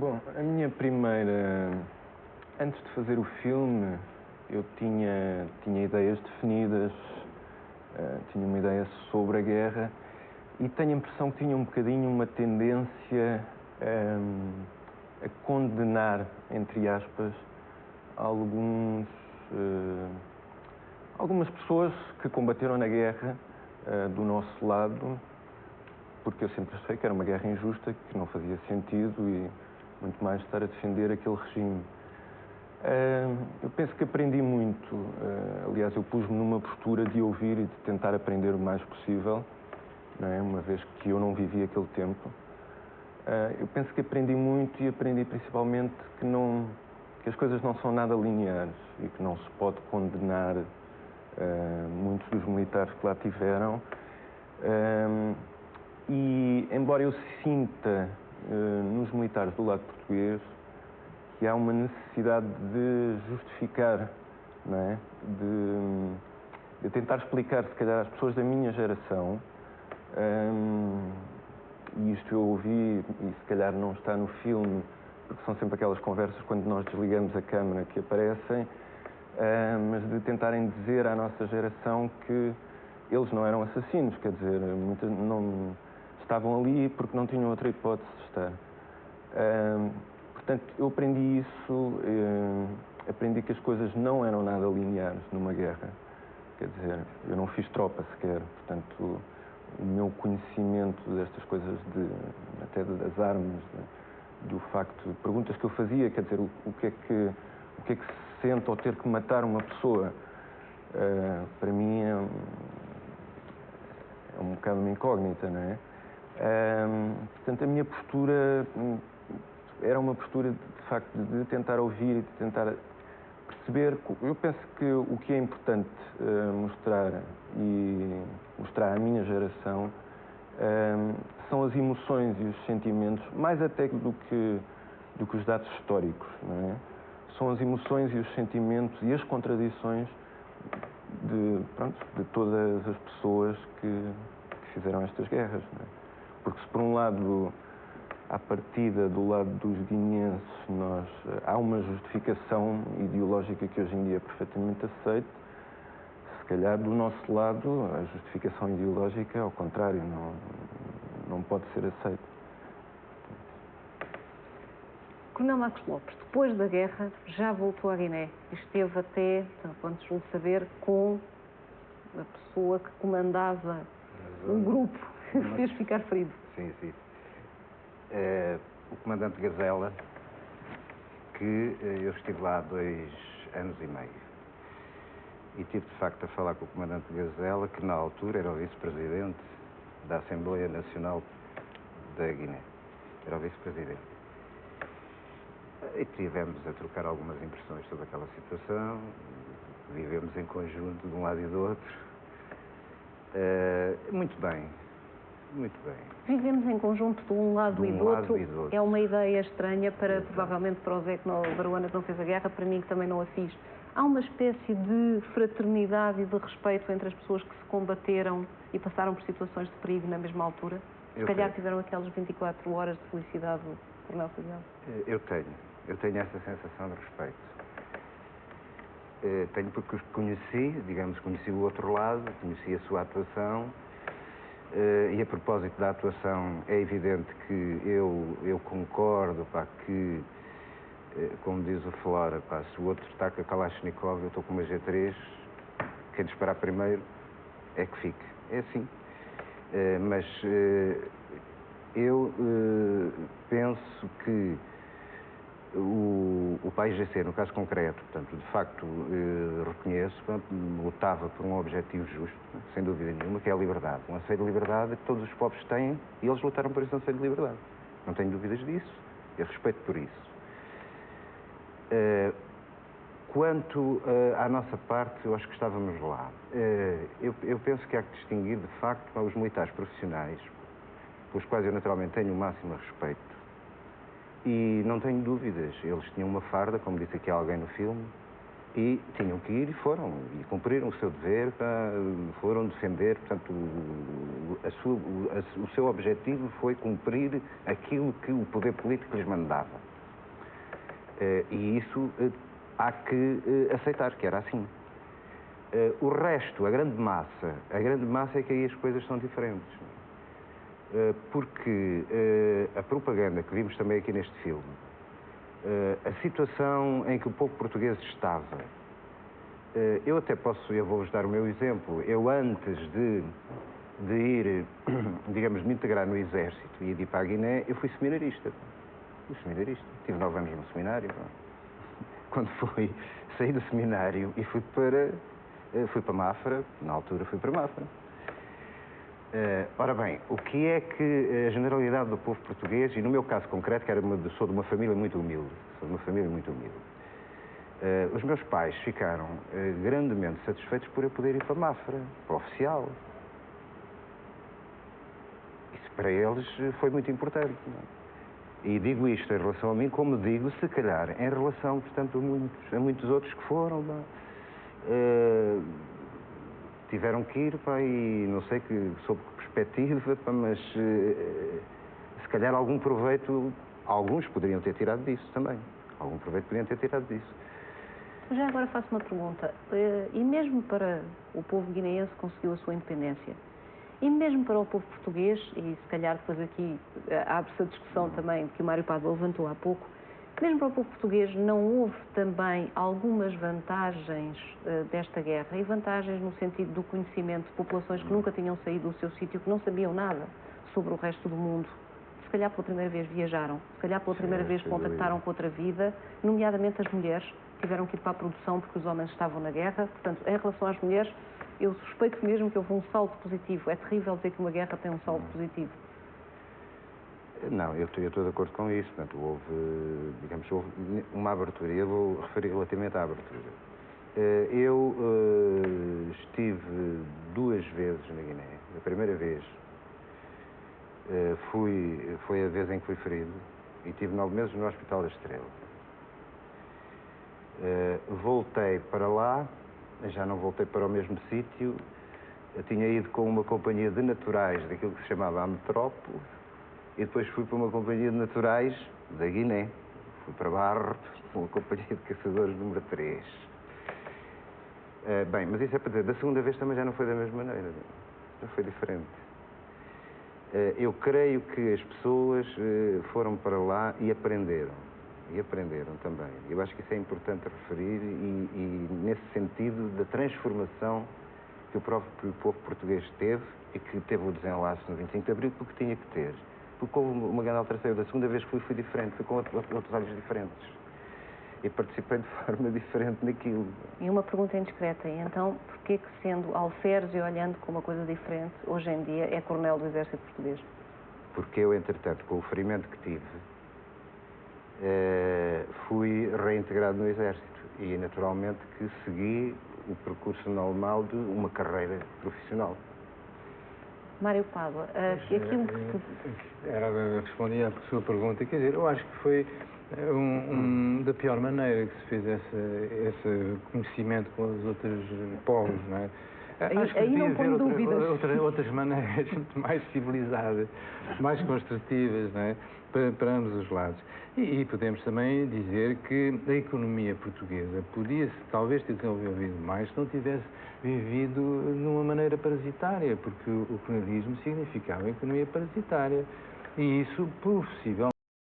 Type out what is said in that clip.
Bom, a minha primeira... Antes de fazer o filme, eu tinha ideias definidas, tinha uma ideia sobre a guerra e tenho a impressão que tinha um bocadinho uma tendência a condenar, entre aspas, algumas pessoas que combateram na guerra do nosso lado, porque eu sempre achei que era uma guerra injusta, que não fazia sentido e muito mais estar a defender aquele regime. Eu penso que aprendi muito, aliás, eu pus-me numa postura de ouvir e de tentar aprender o mais possível, não é? Uma vez que eu não vivi aquele tempo. Eu penso que aprendi muito e aprendi principalmente que as coisas não são nada lineares e que não se pode condenar muitos dos militares que lá tiveram. E embora eu sinta nos militares do lado português que há uma necessidade de justificar, não é? De tentar explicar, se calhar, às pessoas da minha geração, e isto eu ouvi e se calhar não está no filme, porque são sempre aquelas conversas quando nós desligamos a câmara que aparecem, mas de tentarem dizer à nossa geração que eles não eram assassinos, quer dizer, muitas não estavam ali porque não tinham outra hipótese de estar. Portanto, eu aprendi isso, aprendi que as coisas não eram nada lineares numa guerra. Quer dizer, eu não fiz tropa sequer, portanto, o meu conhecimento destas coisas, até das armas, do facto, perguntas que eu fazia, quer dizer, o que é que se sente ao ter que matar uma pessoa, para mim é um bocado uma incógnita, não é? Portanto, a minha postura era uma postura, de facto, de tentar ouvir e de tentar perceber. Eu penso que o que é importante mostrar e mostrar à minha geração são as emoções e os sentimentos, mais até do que os dados históricos, não é? São as emoções e os sentimentos e as contradições de todas as pessoas que fizeram estas guerras, não é? Porque se por um lado, à partida, do lado dos guineenses, há uma justificação ideológica que hoje em dia é perfeitamente aceite, se calhar do nosso lado a justificação ideológica, ao contrário, não pode ser aceita. Coronel Marcos Lopes, depois da guerra, já voltou à Guiné e esteve até, quanto julgo saber, com a pessoa que comandava um grupo que fez ficar ferido. Sim, sim. O comandante Gazela, que eu estive lá há 2 anos e meio. E tive, de facto, a falar com o comandante Gazela, que na altura era o vice-presidente da Assembleia Nacional da Guiné. Era o vice-presidente. E tivemos a trocar algumas impressões sobre aquela situação. Vivemos em conjunto, de um lado e do outro. Muito bem. Muito bem. Vivemos em conjunto de um lado e do outro. É uma ideia estranha para, provavelmente, para o Zé Baruana, que não fez a guerra, para mim, que também não a fiz. Há uma espécie de fraternidade e de respeito entre as pessoas que se combateram e passaram por situações de perigo na mesma altura? Se calhar tiveram aquelas 24 horas de felicidade do Coronel Fidel? Eu tenho essa sensação de respeito. Tenho porque os conheci, conheci o outro lado, conheci a sua atuação. E a propósito da atuação, é evidente que eu concordo que, como diz o Flora, se o outro está com a Kalashnikov, eu estou com uma G3, quem disparar primeiro é que fique. É assim. Mas eu penso que o PAIGC, no caso concreto, portanto, de facto, reconheço, lutava por um objetivo justo, sem dúvida nenhuma, que é a liberdade. Um anseio de liberdade que todos os povos têm e eles lutaram por esse anseio de liberdade. Não tenho dúvidas disso, eu respeito por isso. Quanto à nossa parte, eu acho que estávamos lá. Eu penso que há que distinguir, de facto, os militares profissionais, pelos quais eu naturalmente tenho o máximo respeito. E não tenho dúvidas, eles tinham uma farda, como disse aqui alguém no filme, e tinham que ir e foram, e cumpriram o seu dever, foram defender, portanto, o seu objetivo foi cumprir aquilo que o poder político lhes mandava. E isso há que aceitar, que era assim. O resto, a grande massa é que aí as coisas são diferentes. Porque a propaganda que vimos também aqui neste filme, a situação em que o povo português estava, eu vou-vos dar o meu exemplo. Eu antes de ir, digamos, de me integrar no exército e de ir para a Guiné, eu fui seminarista. Tive 9 anos no seminário. Quando saí do seminário e fui para Mafra, na altura fui para Mafra. Ora bem, o que é que a generalidade do povo português, e no meu caso concreto, que sou de uma família muito humilde, os meus pais ficaram grandemente satisfeitos por eu poder ir para Mafra, para o oficial. Isso para eles foi muito importante. E digo isto em relação a mim, como digo, se calhar, em relação, portanto, a muitos outros que foram, tiveram que ir, e não sei sob que perspectiva, mas se calhar algum proveito, alguns poderiam ter tirado disso também. Algum proveito poderiam ter tirado disso. Já agora faço uma pergunta. E mesmo para o povo guineense que conseguiu a sua independência, e mesmo para o povo português, e se calhar depois aqui abre-se a discussão também que o Mário Pádua levantou há pouco, mesmo para o povo português não houve também algumas vantagens desta guerra, e vantagens no sentido do conhecimento de populações que nunca tinham saído do seu sítio, que não sabiam nada sobre o resto do mundo, se calhar pela primeira vez viajaram, se calhar pela primeira vez contactaram com outra vida, nomeadamente as mulheres, tiveram que ir para a produção porque os homens estavam na guerra. Portanto, em relação às mulheres, eu suspeito mesmo que houve um saldo positivo. É terrível dizer que uma guerra tem um saldo positivo. Não, eu estou de acordo com isso. Portanto, houve uma abertura. Eu vou referir relativamente à abertura. Eu estive 2 vezes na Guiné. A primeira vez foi a vez em que fui ferido e tive 9 meses no Hospital da Estrela. Voltei para lá, já não voltei para o mesmo sítio. Eu tinha ido com uma companhia de naturais daquilo que se chamava a Metrópole e depois fui para uma companhia de naturais da Guiné. Fui para Barro, com a companhia de caçadores número 3. Bem, mas isso é para dizer, da segunda vez também já não foi da mesma maneira, já foi diferente. Eu creio que as pessoas foram para lá e aprenderam também. Eu acho que isso é importante referir e nesse sentido da transformação que o próprio povo português teve e que teve o desenlace no 25 de Abril porque tinha que ter. Porque houve uma grande alteração. Eu da segunda vez fui diferente, fui com outros olhos diferentes. E participei de forma diferente naquilo. E uma pergunta indiscreta, então, porquê que sendo alferes e olhando com uma coisa diferente, hoje em dia é coronel do Exército Português? Porque eu, entretanto, com o ferimento que tive, fui reintegrado no Exército e, naturalmente, que segui o percurso normal de uma carreira profissional. Mário Pádua, aquilo que... Respondi à sua pergunta, quer dizer, eu acho que foi da pior maneira que se fez esse conhecimento com os outros povos, não é? Acho que aí não ponho dúvidas. Outras maneiras mais civilizadas, mais construtivas, não é? Para ambos os lados. E podemos também dizer que a economia portuguesa podia-se talvez ter desenvolvido mais se não tivesse vivido numa maneira parasitária, porque o colonialismo significava economia parasitária. E isso, possivelmente,